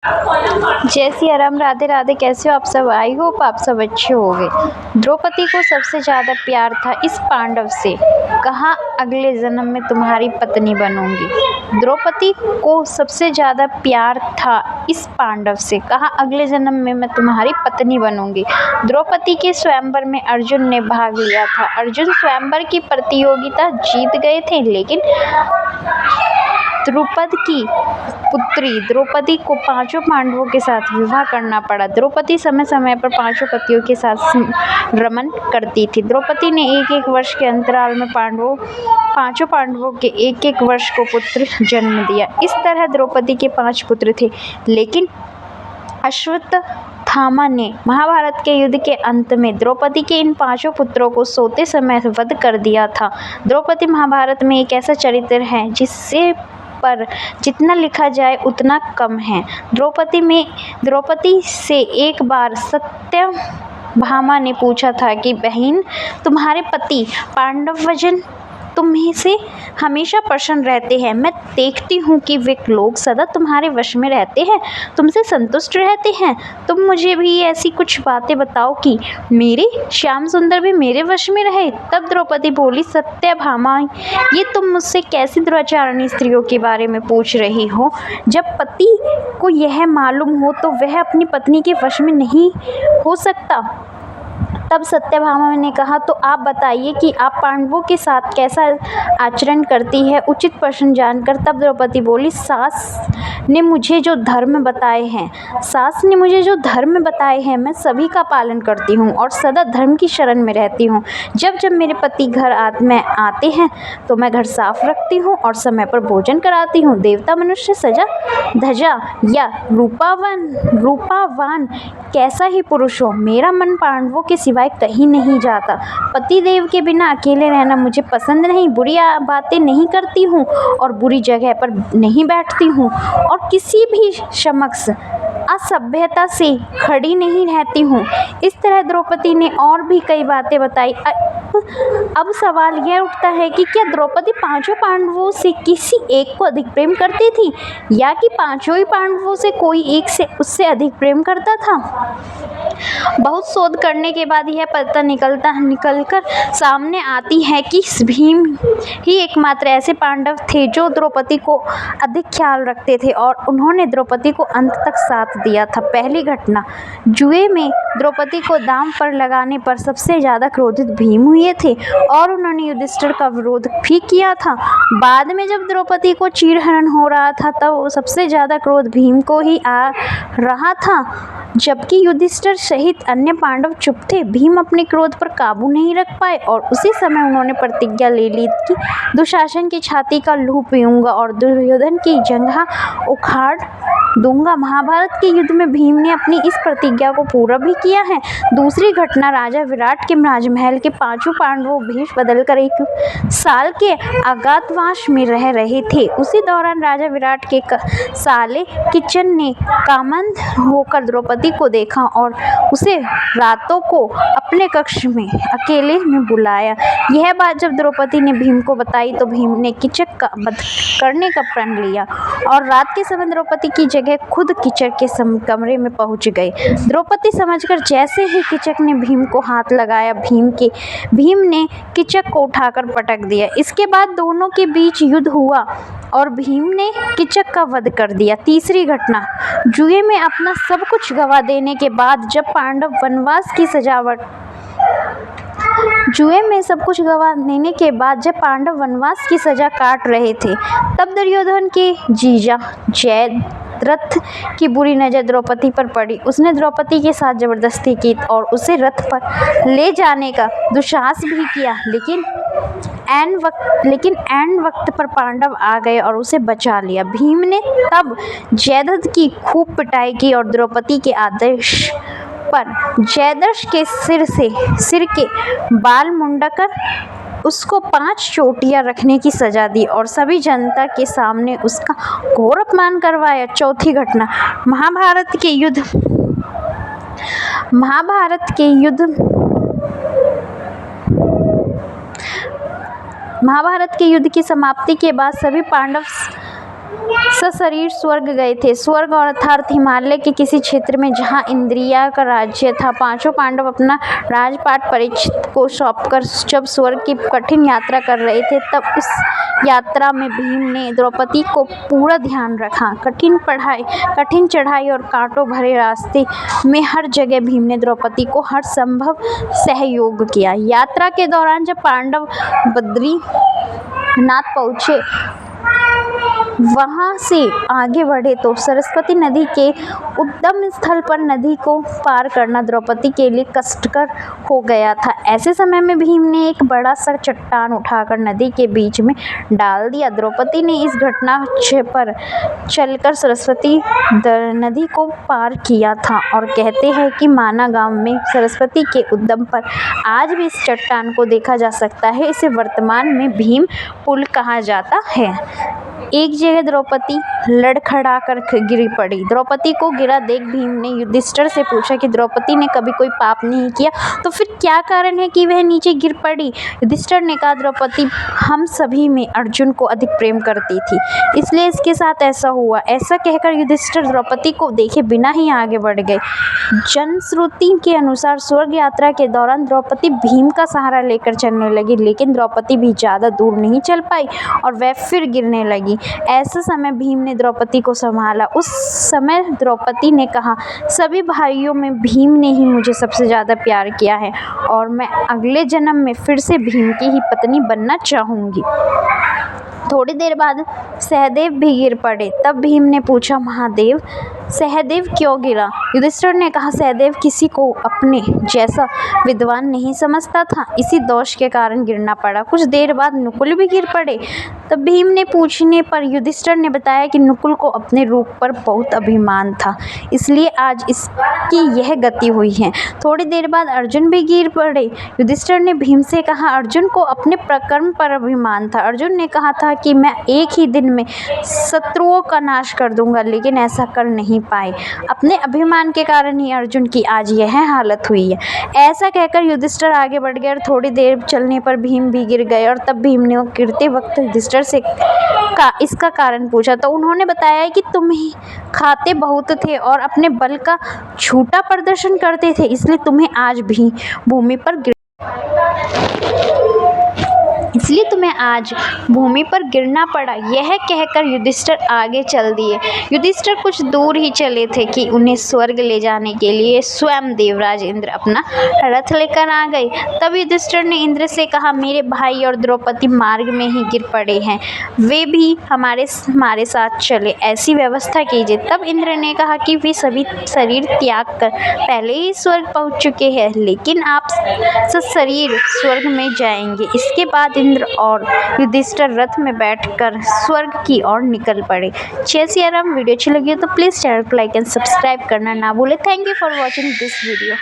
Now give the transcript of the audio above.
जय सिया राम, राधे राधे। कैसे हो आप सब? आई होप आप सब अच्छे होंगे। द्रौपदी को सबसे ज्यादा प्यार था इस पांडव से, कहा अगले जन्म में तुम्हारी पत्नी बनूंगी। द्रौपदी को सबसे ज्यादा प्यार था इस पांडव से, कहा अगले जन्म में मैं तुम्हारी पत्नी बनूंगी। द्रौपदी के स्वयंवर में अर्जुन ने भाग लिया था। अर्जुन स्वयंवर की प्रतियोगिता जीत गए थे, लेकिन द्रुपद की पुत्री द्रौपदी को पांचों पांडवों के साथ विवाह करना पड़ा। द्रौपदी समय समय पर पांचों पतियों के साथ रमन करती थी। द्रौपदी ने एक एक वर्ष के अंतराल में पांचों पांडवों के एक एक वर्ष को पुत्र जन्म दिया। इस तरह द्रौपदी के 5 पुत्र थे, लेकिन अश्वत्थामा ने महाभारत के युद्ध के अंत में द्रौपदी के इन 5 पुत्रों को सोते समय वध कर दिया था। द्रौपदी महाभारत में एक ऐसा चरित्र है जिससे पर जितना लिखा जाए उतना कम है। द्रौपदी से एक बार सत्यभामा ने पूछा था कि बहन, तुम्हारे पति पांडवजन तुम्हें से हमेशा प्रसन्न रहते हैं। मैं देखती हूँ कि वे लोग सदा तुम्हारे वश में रहते हैं, तुमसे संतुष्ट रहते हैं। तुम मुझे भी ऐसी कुछ बातें बताओ कि मेरे श्याम सुंदर भी मेरे वश में रहे। तब द्रौपदी बोली, सत्यभामा, ये तुम मुझसे कैसी दुराचारणी स्त्रियों के बारे में पूछ रही हो? जब पति को यह मालूम हो तो वह अपनी पत्नी के वश में नहीं हो सकता। तब सत्यभामा ने कहा, तो आप बताइए कि आप पांडवों के साथ कैसा आचरण करती है, उचित प्रश्न जानकर। तब द्रौपदी बोली, सास ने मुझे जो धर्म बताए हैं मैं सभी का पालन करती हूँ और सदा धर्म की शरण में रहती हूँ। जब जब मेरे पति घर में आते हैं तो मैं घर साफ रखती हूँ और समय पर भोजन कराती हूँ। देवता मनुष्य सजा धजा या रूपावान कैसा ही पुरुष हो, मेरा मन पांडवों के सिवाय कहीं नहीं जाता। पति देव के बिना अकेले रहना मुझे पसंद नहीं। बुरी बातें नहीं करती हूँ और बुरी जगह पर नहीं बैठती हूँ और किसी भी समक्ष असभ्यता से खड़ी नहीं रहती हूँ। इस तरह द्रौपदी ने और भी कई बातें बताई। अब सवाल यह उठता है कि क्या द्रौपदी 5 पांडवों से किसी एक को अधिक प्रेम करती थी, या कि 5 ही पांडवों से कोई एक से उससे अधिक प्रेम करता था? बहुत शोध करने के बाद यह पता निकलकर सामने आती है कि भीम ही एकमात्र ऐसे पांडव थे जो द्रौपदी को अधिक ख्याल रखते थे और उन्होंने द्रौपदी को अंत तक साथ दिया था। पहली घटना, जुए में द्रौपदी को दांव पर लगाने पर सबसे ज्यादा क्रोधित भीम हुए थे और उन्होंने युधिष्ठिर का विरोध भी किया था। बाद में जब द्रौपदी को चीरहरण हो रहा था तब सबसे ज्यादा क्रोध भीम को ही आ रहा था, जबकि युधिष्ठिर सहित अन्य पांडव चुप थे। भीम अपने क्रोध पर काबू नहीं रख पाए और उसी समय उन्होंने प्रतिज्ञा ले ली कि दुशासन की छाती का लहू पीऊंगा और दुर्योधन की जंघा उखाड़ दूंगा। महाभारत के युद्ध में भीम ने अपनी इस प्रतिज्ञा को पूरा भी किया है। दूसरी घटना, राजा विराट के राजमहल के 5 पांडवों भेष बदलकर 1 साल के अज्ञातवास में रह रहे थे। उसी दौरान राजा विराट के साले किचन ने कामंद होकर द्रौपदी को देखा और उसे रातों को अपने कक्ष में अकेले में बुलाया। यह बात जब द्रौपदी ने भीम को बताई तो भीम ने किचक का वध करने का प्रण लिया और रात के समय द्रौपदी की जगह खुद किचक के कमरे में पहुंच गए। द्रौपदी समझकर जैसे ही किचक ने भीम को हाथ लगाया, भीम ने किचक को उठाकर पटक दिया। इसके बाद दोनों के बीच युद्ध हुआ और भीम ने किचक का वध कर दिया। तीसरी घटना, जुए में अपना सब कुछ गवा देने के बाद जब पांडव वनवास की सजा काट रहे थे, तब दुर्योधन के जीजा जयद्रथ की बुरी नजर द्रौपदी पर पड़ी। उसने द्रौपदी के साथ जबरदस्ती की और उसे रथ पर ले जाने का दुस्साहस भी किया, लेकिन ऐन वक्त पर पांडव आ गए और उसे बचा लिया। भीम ने तब जयद्रथ की खूब पिटाई की और द्रौपदी के आदेश पर जयद्रथ के सिर के बाल मुंडकर उसको 5 चोटियां रखने की सजा दी और सभी जनता के सामने उसका घोर अपमान करवाया। चौथी घटना, महाभारत के युद्ध की समाप्ति के बाद सभी पांडव सशरीर स्वर्ग गए थे। स्वर्ग और अर्थात हिमालय के किसी क्षेत्र में जहाँ इंद्रिया का राज्य था। पांचों पांडव अपना राजपाट परीक्षित को सौंपकर जब स्वर्ग की कठिन यात्रा कर रहे थे, तब इस यात्रा में भीम ने द्रौपदी को पूरा ध्यान रखा। कठिन चढ़ाई और कांटों भरे रास्ते में हर जगह भीम ने द्रौपदी को हर संभव सहयोग किया। यात्रा के दौरान जब पांडव बद्रीनाथ पहुंचे, वहां से आगे बढ़े तो सरस्वती नदी के उद्गम स्थल पर नदी को पार करना द्रौपदी के लिए कष्टकर हो गया था। ऐसे समय में भीम ने एक बड़ा सा चट्टान उठाकर नदी के बीच में डाल दिया। द्रौपदी ने इस घटना पर चलकर सरस्वती नदी को पार किया था और कहते हैं कि माना गांव में सरस्वती के उद्गम पर आज भी इस चट्टान को देखा जा सकता है। इसे वर्तमान में भीम पुल कहा जाता है। एक जगह द्रौपदी लड़खड़ाकर गिर पड़ी। द्रौपदी को गिरा देख भीम ने युधिष्ठिर से पूछा कि द्रौपदी ने कभी कोई पाप नहीं किया, तो फिर क्या कारण है कि वह नीचे गिर पड़ी। युधिष्ठिर ने कहा, द्रौपदी हम सभी में अर्जुन को अधिक प्रेम करती थी, इसलिए इसके साथ ऐसा हुआ। ऐसा कहकर युधिष्ठिर द्रौपदी को देखे बिना ही आगे बढ़ गए। जनश्रुति के अनुसार स्वर्ग यात्रा के दौरान द्रौपदी भीम का सहारा लेकर चलने लगी, लेकिन द्रौपदी भी ज्यादा दूर नहीं चल पाई और वह फिर गिरने लगी। ऐसे समय भीम ने द्रौपदी को संभाला। उस समय द्रौपदी ने कहा, सभी भाइयों में भीम ने ही मुझे सबसे ज़्यादा प्यार किया है और मैं अगले जन्म में फिर से भीम की ही पत्नी बनना चाहूँगी। थोड़ी देर बाद सहदेव भी गिर पड़े। तब भीम ने पूछा, महादेव सहदेव क्यों गिरा। युधिष्ठिर ने कहा, सहदेव किसी को अपने जैसा विद्वान नहीं समझता था, इसी दोष के कारण गिरना पड़ा। कुछ देर बाद नकुल भी गिर पड़े। तब भीम ने पूछने पर युधिष्ठिर ने बताया कि नकुल को अपने रूप पर बहुत अभिमान था, इसलिए आज इसकी यह गति हुई है। थोड़ी देर बाद अर्जुन भी गिर पड़े। युधिष्ठिर ने भीम से कहा, अर्जुन को अपने पराक्रम पर अभिमान था। अर्जुन ने कहा था कि मैं एक ही दिन में शत्रुओं का नाश कर दूंगा, लेकिन ऐसा कर नहीं पाए। अपने अभिमान के कारण ही अर्जुन की आज यह हालत हुई है। ऐसा कहकर युधिष्ठिर आगे बढ़ गए और थोड़ी देर चलने पर भीम भी गिर गए और तब भीम ने गिरते वक्त युधिष्ठिर से इसका कारण पूछा, तो उन्होंने बताया कि तुम ही खाते बहुत थे और अपने बल का झूठा प्रदर्शन करते थे, इसलिए तुम्हें आज भी भूमि पर गिरना पड़ा। यह कहकर युधिष्ठिर आगे चल दिए। युधिष्ठिर कुछ दूर ही चले थे कि उन्हें स्वर्ग ले जाने के लिए स्वयं देवराज इंद्र अपना रथ लेकर आ गए। तब युधिष्ठिर ने इंद्र से कहा, मेरे भाई और द्रौपदी मार्ग में ही गिर पड़े हैं, वे भी हमारे साथ चले, ऐसी व्यवस्था कीजिए। तब इंद्र ने कहा कि वे सभी शरीर त्याग कर पहले ही स्वर्ग पहुंच चुके हैं, लेकिन आप सशरीर स्वर्ग में जाएंगे। इसके बाद इंद्र और युधिष्ठिर रथ में बैठकर स्वर्ग की ओर निकल पड़े। जय सिया राम। वीडियो अच्छी लगी हो तो प्लीज़ चैनल को लाइक एंड सब्सक्राइब करना ना भूलें। Thank you for watching this video.